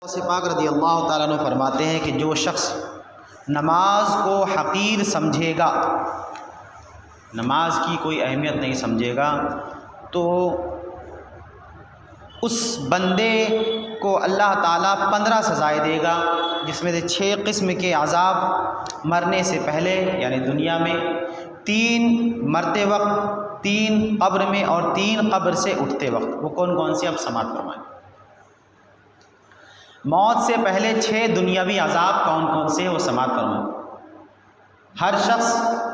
غوث پاک رضی اللہ تعالیٰ عنہ فرماتے ہیں کہ جو شخص نماز کو حقیر سمجھے گا، نماز کی کوئی اہمیت نہیں سمجھے گا، تو اس بندے کو اللہ تعالیٰ 15 سزائیں دے گا، جس میں سے 6 قسم کے عذاب مرنے سے پہلے یعنی دنیا میں، 3 مرتے وقت، 3 قبر میں اور 3 قبر سے اٹھتے وقت۔ وہ کون کون سے؟ اب سماعت فرمائیں۔ موت سے پہلے 6 دنیاوی عذاب کون کون سے ہیں وہ سماعت فرمائیں۔ ہر شخص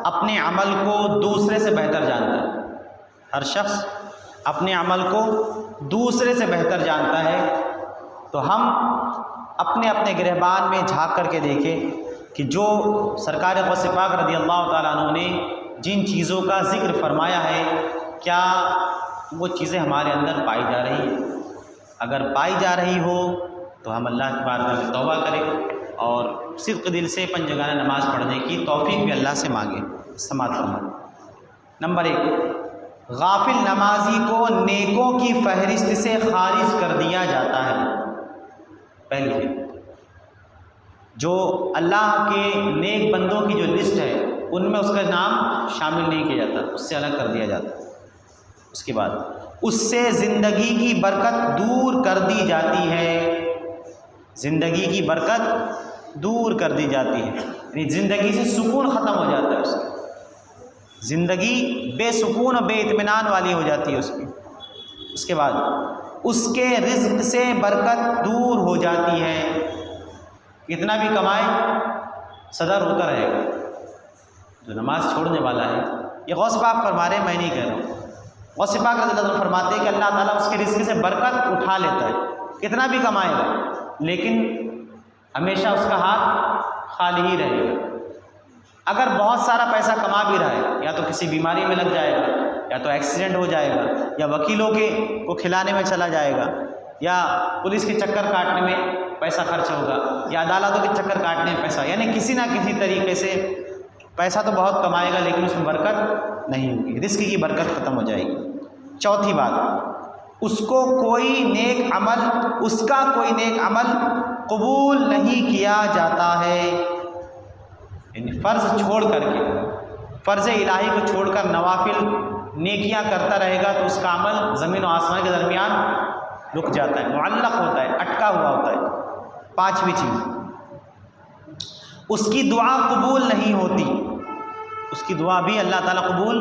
اپنے عمل کو دوسرے سے بہتر جانتا ہے، ہر شخص اپنے عمل کو دوسرے سے بہتر جانتا ہے، تو ہم اپنے اپنے گرہبان میں جھانک کر کے دیکھیں کہ جو سرکار غوث پاک رضی اللہ تعالیٰ عنہ نے جن چیزوں کا ذکر فرمایا ہے، کیا وہ چیزیں ہمارے اندر پائی جا رہی ہیں؟ اگر پائی جا رہی ہو تو ہم اللہ کی بارگاہ میں توبہ کریں اور صدق دل سے 5 جگانہ نماز پڑھنے کی توفیق بھی اللہ سے مانگیں۔ سماعت فرمائیں۔ نمبر 1، غافل نمازی کو نیکوں کی فہرست سے خارج کر دیا جاتا ہے۔ پہلی ہے، جو اللہ کے نیک بندوں کی جو لسٹ ہے ان میں اس کا نام شامل نہیں کیا جاتا، اس سے الگ کر دیا جاتا ہے۔ اس کے بعد اس سے زندگی کی برکت دور کر دی جاتی ہے، زندگی کی برکت دور کر دی جاتی ہے، یعنی زندگی سے سکون ختم ہو جاتا ہے، اس کی زندگی بے سکون اور بے اطمینان والی ہو جاتی ہے اس کی۔ اس کے بعد اس کے رزق سے برکت دور ہو جاتی ہے، کتنا بھی کمائے صدر ہوتا رہے گا۔ جو نماز چھوڑنے والا ہے، یہ غوث پاک فرما رہے ہیں، میں نہیں کہہ رہا ہوں، غوث پاک رضی اللہ عنہ فرماتے ہیں کہ اللہ تعالیٰ اس کے رزق سے برکت اٹھا لیتا ہے، کتنا بھی کمائے گا لیکن ہمیشہ اس کا ہاتھ خالی ہی رہے گا۔ اگر بہت سارا پیسہ کما بھی رہا ہے، یا تو کسی بیماری میں لگ جائے گا، یا تو ایکسیڈنٹ ہو جائے گا، یا وکیلوں کو کھلانے میں چلا جائے گا، یا پولیس کے چکر کاٹنے میں پیسہ خرچ ہوگا، یا عدالتوں کے چکر کاٹنے میں پیسہ، یعنی کسی نہ کسی طریقے سے پیسہ تو بہت کمائے گا لیکن اس میں برکت نہیں ہوگی، رزق کی برکت ختم ہو جائے گی۔ چوتھی بات، اس کا کوئی نیک عمل قبول نہیں کیا جاتا ہے، یعنی فرض چھوڑ کر کے، فرض الہی کو چھوڑ کر نوافل نیکیاں کرتا رہے گا تو اس کا عمل زمین و آسمان کے درمیان رک جاتا ہے، معلق ہوتا ہے، اٹکا ہوا ہوتا ہے۔ 5ویں چیز، اس کی دعا قبول نہیں ہوتی، اس کی دعا بھی اللہ تعالیٰ قبول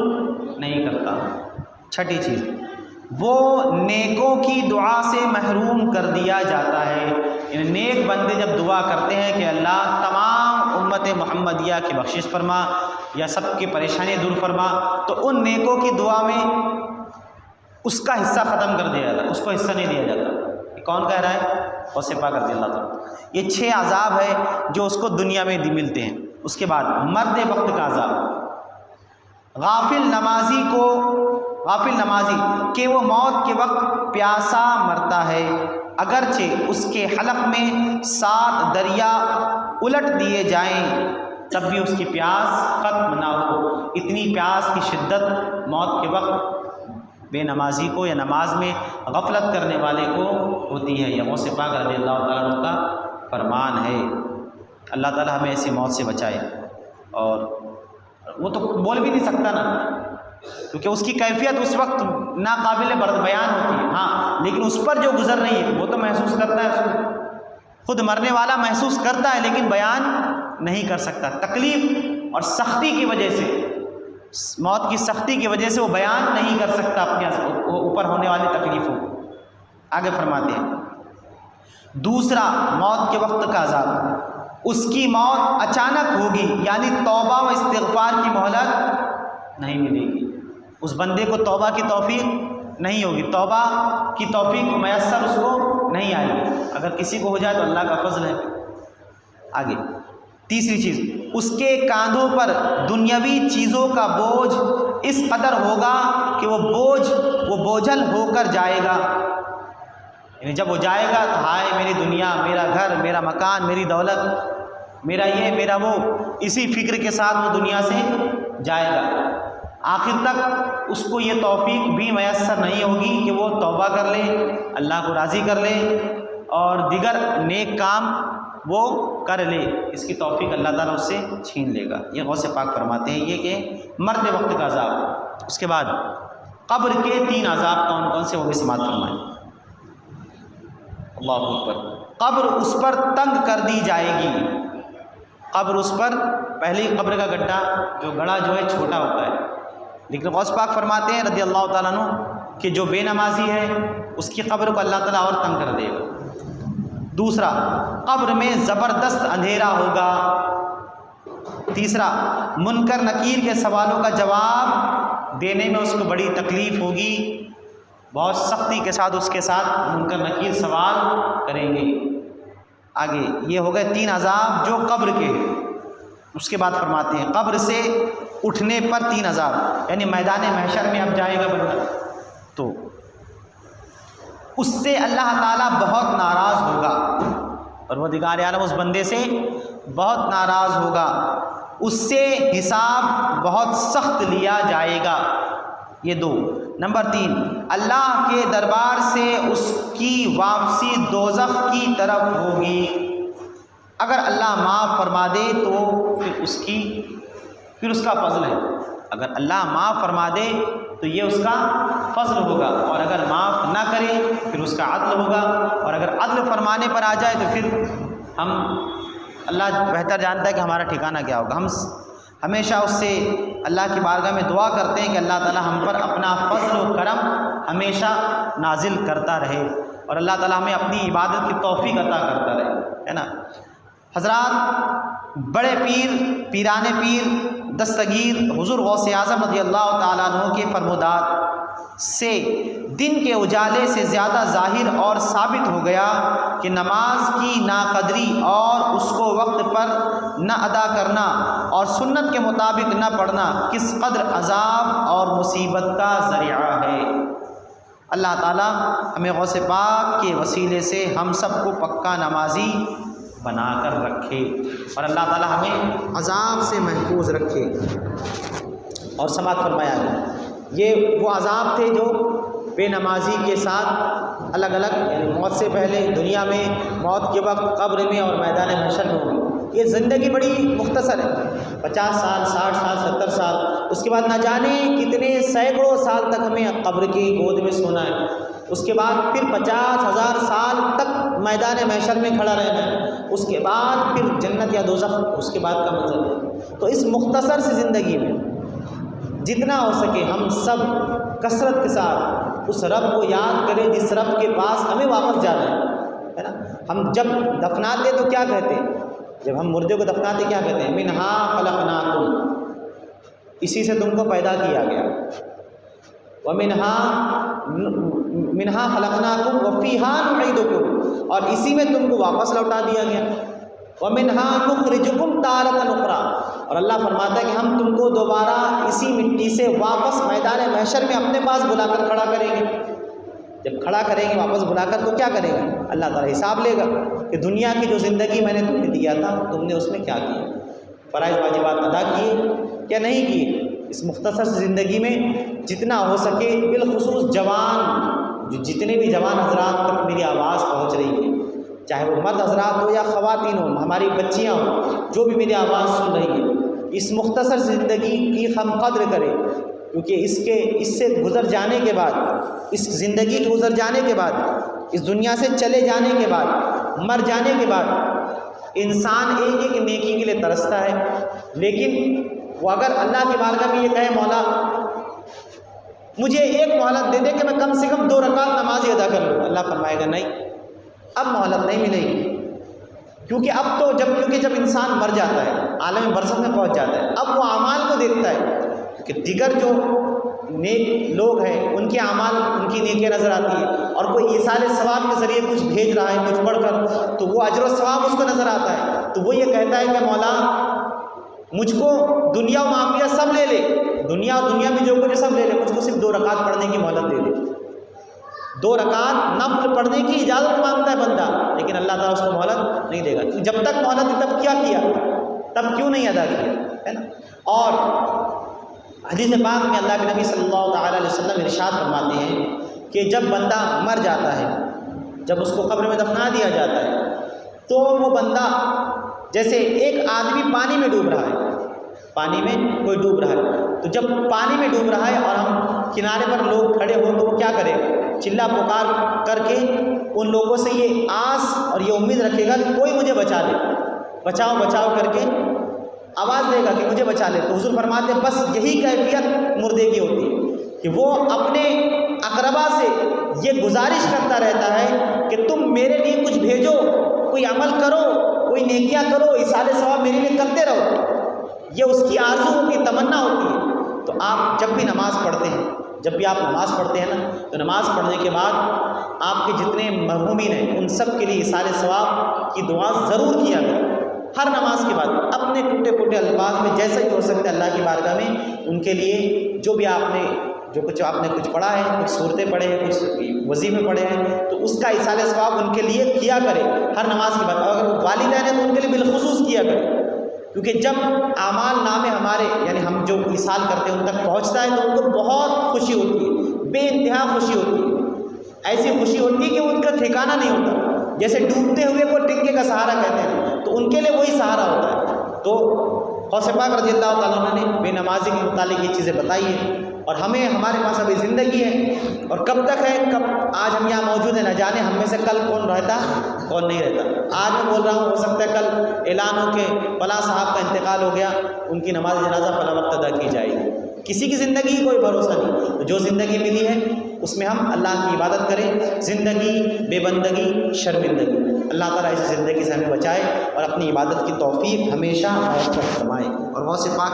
نہیں کرتا۔ 6ٹھی چیز، وہ نیکوں کی دعا سے محروم کر دیا جاتا ہے، یعنی نیک بندے جب دعا کرتے ہیں کہ اللہ تمام امت محمدیہ کی بخشش فرما یا سب کی پریشانی دور فرما، تو ان نیکوں کی دعا میں اس کا حصہ ختم کر دیا جاتا ہے، اس کو حصہ نہیں دیا جاتا۔ یہ کون کہہ رہا ہے؟ غوث پاک رضی اللہ تعالیٰ۔ یہ 6 عذاب ہے جو اس کو دنیا میں ملتے ہیں۔ اس کے بعد مرتے وقت کا عذاب، غافل نمازی کہ وہ موت کے وقت پیاسا مرتا ہے، اگرچہ اس کے حلق میں 7 دریا الٹ دیے جائیں تب بھی اس کی پیاس ختم نہ ہو۔ اتنی پیاس کی شدت موت کے وقت بے نمازی کو یا نماز میں غفلت کرنے والے کو ہوتی ہے۔ یہ غوث پاک رضی اللہ تعالیٰ عنہ کا فرمان ہے۔ اللہ تعالیٰ ہمیں ایسی موت سے بچائے۔ اور وہ تو بول بھی نہیں سکتا نا، کیونکہ اس کی کیفیت اس وقت ناقابل بیان ہوتی ہے، ہاں لیکن اس پر جو گزر رہی ہے وہ تو محسوس کرتا ہے، اس کو خود مرنے والا محسوس کرتا ہے لیکن بیان نہیں کر سکتا۔ تکلیف اور سختی کی وجہ سے، موت کی سختی کی وجہ سے وہ بیان نہیں کر سکتا اپنے اوپر ہونے والی تکلیفوں کو۔ آگے فرماتے ہیں، دوسرا موت کے وقت کا عذاب، اس کی موت اچانک ہوگی، یعنی توبہ و استغفار کی مہلت نہیں ملے گی، اس بندے کو توبہ کی توفیق نہیں ہوگی، توبہ کی توفیق میسر اس کو نہیں آئے گی۔ اگر کسی کو ہو جائے تو اللہ کا فضل ہے۔ آگے تیسری چیز، اس کے کاندھوں پر دنیاوی چیزوں کا بوجھ اس قدر ہوگا کہ وہ بوجھل ہو کر جائے گا، یعنی جب وہ جائے گا تو ہائے میری دنیا، میرا گھر، میرا مکان، میری دولت، میرا یہ میرا وہ، اسی فکر کے ساتھ وہ دنیا سے جائے گا۔ آخر تک اس کو یہ توفیق بھی میسر نہیں ہوگی کہ وہ توبہ کر لے، اللہ کو راضی کر لے اور دیگر نیک کام وہ کر لے، اس کی توفیق اللہ تعالیٰ اس سے چھین لے گا۔ یہ غوث پاک فرماتے ہیں یہ کہ مرتے وقت کا عذاب۔ اس کے بعد قبر کے 3 عذاب کون کون سے وہ بھی سماعت فرمائیں۔ اللہ اکبر۔ قبر اس پر تنگ کر دی جائے گی، قبر اس پر، پہلی قبر کا گڈھا جو گڑھا جو ہے چھوٹا ہوتا ہے، لیکن غوث پاک فرماتے ہیں رضی اللہ تعالیٰ عنہ کہ جو بے نمازی ہے اس کی قبر کو اللہ تعالیٰ اور تنگ کر دے گا۔ دوسرا، قبر میں زبردست اندھیرا ہوگا۔ تیسرا، منکر نکیر کے سوالوں کا جواب دینے میں اس کو بڑی تکلیف ہوگی، بہت سختی کے ساتھ اس کے ساتھ منکر نکیر سوال کریں گے۔ آگے یہ ہو گئے 3 عذاب جو قبر کے ہیں۔ اس کے بعد فرماتے ہیں قبر سے اٹھنے پر 3 عذاب، یعنی میدان محشر میں اب جائے گا بندہ تو اس سے اللہ تعالیٰ بہت ناراض ہوگا، پروردگار عالم اس بندے سے بہت ناراض ہوگا، اس سے حساب بہت سخت لیا جائے گا۔ یہ 2۔ نمبر 3، اللہ کے دربار سے اس کی واپسی دوزخ کی طرف ہوگی۔ اگر اللہ معاف فرما دے تو پھر اس کا فضل ہے، اگر اللہ معاف فرما دے تو یہ اس کا فضل ہوگا، اور اگر معاف نہ کرے پھر اس کا عدل ہوگا، اور اگر عدل فرمانے پر آ جائے تو پھر ہم، اللہ بہتر جانتا ہے کہ ہمارا ٹھکانہ کیا ہوگا۔ ہم ہمیشہ اس سے اللہ کی بارگاہ میں دعا کرتے ہیں کہ اللہ تعالیٰ ہم پر اپنا فضل و کرم ہمیشہ نازل کرتا رہے، اور اللہ تعالیٰ ہمیں اپنی عبادت کی توفیق عطا کرتا رہے، ہے نا۔ حضرات، بڑے پیر، پیران پیر دستگیر حضور غوث اعظم رضی اللہ تعالیٰ عنہ کے فرمودات سے دن کے اجالے سے زیادہ ظاہر اور ثابت ہو گیا کہ نماز کی ناقدری اور اس کو وقت پر نہ ادا کرنا اور سنت کے مطابق نہ پڑھنا کس قدر عذاب اور مصیبت کا ذریعہ ہے۔ اللہ تعالیٰ ہمیں غوث پاک کے وسیلے سے ہم سب کو پکا نمازی بنا کر رکھے، اور اللہ تعالیٰ ہمیں عذاب سے محفوظ رکھے۔ اور سماعت فرمایا یہ وہ عذاب تھے جو بے نمازی کے ساتھ الگ الگ، یعنی موت سے پہلے دنیا میں، موت کے وقت قبر میں، اور میدان محشر میں ہوگی۔ یہ زندگی بڑی مختصر ہے، 50 سال، 60 سال، 70 سال، اس کے بعد نہ جانے کتنے سینکڑوں سال تک ہمیں قبر کی گود میں سونا ہے، اس کے بعد پھر 50,000 سال تک میدان محشر میں کھڑا رہنا ہے، اس کے بعد پھر جنت یا دوزخ، اس کے بعد کا منظر ہے۔ تو اس مختصر سی زندگی میں جتنا ہو سکے ہم سب کثرت کے ساتھ اس رب کو یاد کریں جس رب کے پاس ہمیں واپس جانا ہے نا۔ ہم جب دفناتے تو کیا کہتے ہیں، جب ہم مردے کو دفناتے کیا کہتے ہیں، منہا خلقناکم، اسی سے تم کو پیدا کیا گیا، منہا خلقناکم وفیہا نعیدکم، اور اسی میں تم کو واپس لوٹا دیا گیا، ومنہا نخرجکم تارۃ اخری، اور اللہ فرماتا ہے کہ ہم تم کو دوبارہ اسی مٹی سے واپس میدان محشر میں اپنے پاس بلا کر کھڑا کریں گے۔ جب کھڑا کریں گے واپس بلا کر تو کیا کریں گے، اللہ تعالیٰ حساب لے گا کہ دنیا کی جو زندگی میں نے تمہیں دیا تھا تم نے اس میں کیا کیا، فرائض واجبات ادا کیے کیا نہیں کیے۔ اس مختصر زندگی میں جتنا ہو سکے، بالخصوص جوان، جو جتنے بھی جوان حضرات تک میری آواز پہنچ رہی ہے، چاہے وہ مرد حضرات ہو یا خواتین ہو، ہماری بچیاں ہوں، جو بھی میری آواز سن رہی ہے، اس مختصر زندگی کی ہم قدر کریں، کیونکہ اس سے گزر جانے کے بعد، اس زندگی کے گزر جانے کے بعد، اس دنیا سے چلے جانے کے بعد، مر جانے کے بعد انسان ایک ایک نیکی کے لیے ترستا ہے، لیکن وہ اگر اللہ کی بارگاہ میں یہ کہے مولا مجھے ایک مہلت دے دے کہ میں کم سے کم 2 رکعت نماز ادا کر لوں، اللہ فرمائے گا نہیں، اب مہلت نہیں ملے گی، کیونکہ جب انسان مر جاتا ہے، عالم برزخ میں پہنچ جاتا ہے، اب وہ اعمال کو دیکھتا ہے کہ دیگر جو نیک لوگ ہیں ان کے اعمال، ان کی نیکیاں نظر آتی ہیں، اور کوئی ایصال ثواب کے ذریعے کچھ بھیج رہا ہے کچھ پڑھ کر، تو وہ اجر و ثواب اس کو نظر آتا ہے، تو وہ یہ کہتا ہے کہ مولا مجھ کو دنیا و معافیہ سب لے لے، دنیا میں جو کچھ سب لے لے، مجھ کو صرف 2 رکعت پڑھنے کی مہلت دے دے۔ 2 رکعت نفل پڑھنے کی اجازت مانگتا ہے بندہ، لیکن اللہ تعالیٰ اس کو مہلت نہیں دے گا، جب تک مہلت دی تب کیا تب کیوں نہیں ادا کیا، ہے نا۔ اور حدیث پاک میں اللہ کے نبی صلی اللہ تعالیٰ علیہ وسلم ارشاد فرماتے ہیں کہ جب بندہ مر جاتا ہے جب اس کو قبر میں دفنا دیا جاتا ہے تو وہ بندہ، جیسے ایک آدمی پانی میں ڈوب رہا ہے، پانی میں کوئی ڈوب رہا ہے، تو جب پانی میں ڈوب رہا ہے اور ہم کنارے پر لوگ کھڑے ہوں تو وہ کیا کرے گا؟ چلا پکار کر کے ان لوگوں سے یہ آس اور یہ امید رکھے گا کہ کوئی مجھے بچا لے، بچاؤ بچاؤ کر کے آواز دے گا کہ مجھے بچا لے۔ تو حضور فرماتے ہیں بس یہی کیفیت مردے کی ہوتی ہے کہ وہ اپنے اقربا سے یہ گزارش کرتا رہتا ہے کہ تم میرے لیے کچھ بھیجو، کوئی عمل کرو، کوئی نیکیاں کرو، ایصال ثواب میرے لیے کرتے رہو، یہ اس کی آرزو ہوتی، تمنا ہوتی ہے۔ تو آپ جب بھی نماز پڑھتے ہیں، جب بھی آپ نماز پڑھتے ہیں نا، تو نماز پڑھنے کے بعد آپ کے جتنے مرحومین ہیں ان سب کے لیے ایصال ثواب کی دعا ضرور کیا کریں۔ ہر نماز کے بعد اپنے ٹوٹے پھوٹے الفاظ میں جیسا ہی ہو سکتا ہے اللہ کی بارگاہ میں ان کے لیے جو بھی آپ نے کچھ پڑھا ہے، کچھ صورتیں پڑھے ہیں، کچھ وظیفے پڑھے ہیں، تو اس کا ایصال ثواب ان کے لیے کیا کرے ہر نماز کے بعد۔ اور اگر والدین ہیں تو ان کے لیے بالخصوص کیا کرے، کیونکہ جب اعمال نامے ہمارے یعنی ہم جو ایصال کرتے ہیں ان تک پہنچتا ہے تو ان کو بہت خوشی ہوتی ہے، بے انتہا خوشی ہوتی ہے، ایسی خوشی ہوتی ہے کہ ان کا ٹھکانہ نہیں ہوتا۔ جیسے ڈوبتے ہوئے کو ٹنکے کا سہارا کہتے ہیں، تو ان کے لیے وہی سہارا ہوتا ہے۔ تو غوث پاک رضی اللہ تعالیٰ عنہ نے بے نمازی کے متعلق یہ چیزیں بتائی ہیں، اور ہمارے پاس ابھی زندگی ہے، اور کب تک ہے، کب آج ہم یہاں موجود ہیں، نہ جانے ہم میں سے کل کون رہتا کون نہیں رہتا۔ آج میں بول رہا ہوں، ہو سکتا ہے کل اعلان ہو کہ فلاں صاحب کا انتقال ہو گیا، ان کی نماز جنازہ فلاں وقت ادا کی جائے گی۔ کسی کی زندگی کی کوئی بھروسہ نہیں، تو جو زندگی ملی ہے اس میں ہم اللہ کی عبادت کریں۔ زندگی بے بندگی شرمندگی، اللہ تعالیٰ اس زندگی سے ہمیں بچائے اور اپنی عبادت کی توفیق ہمیشہ ہمارے پر فرمائے۔ اور غوث پاک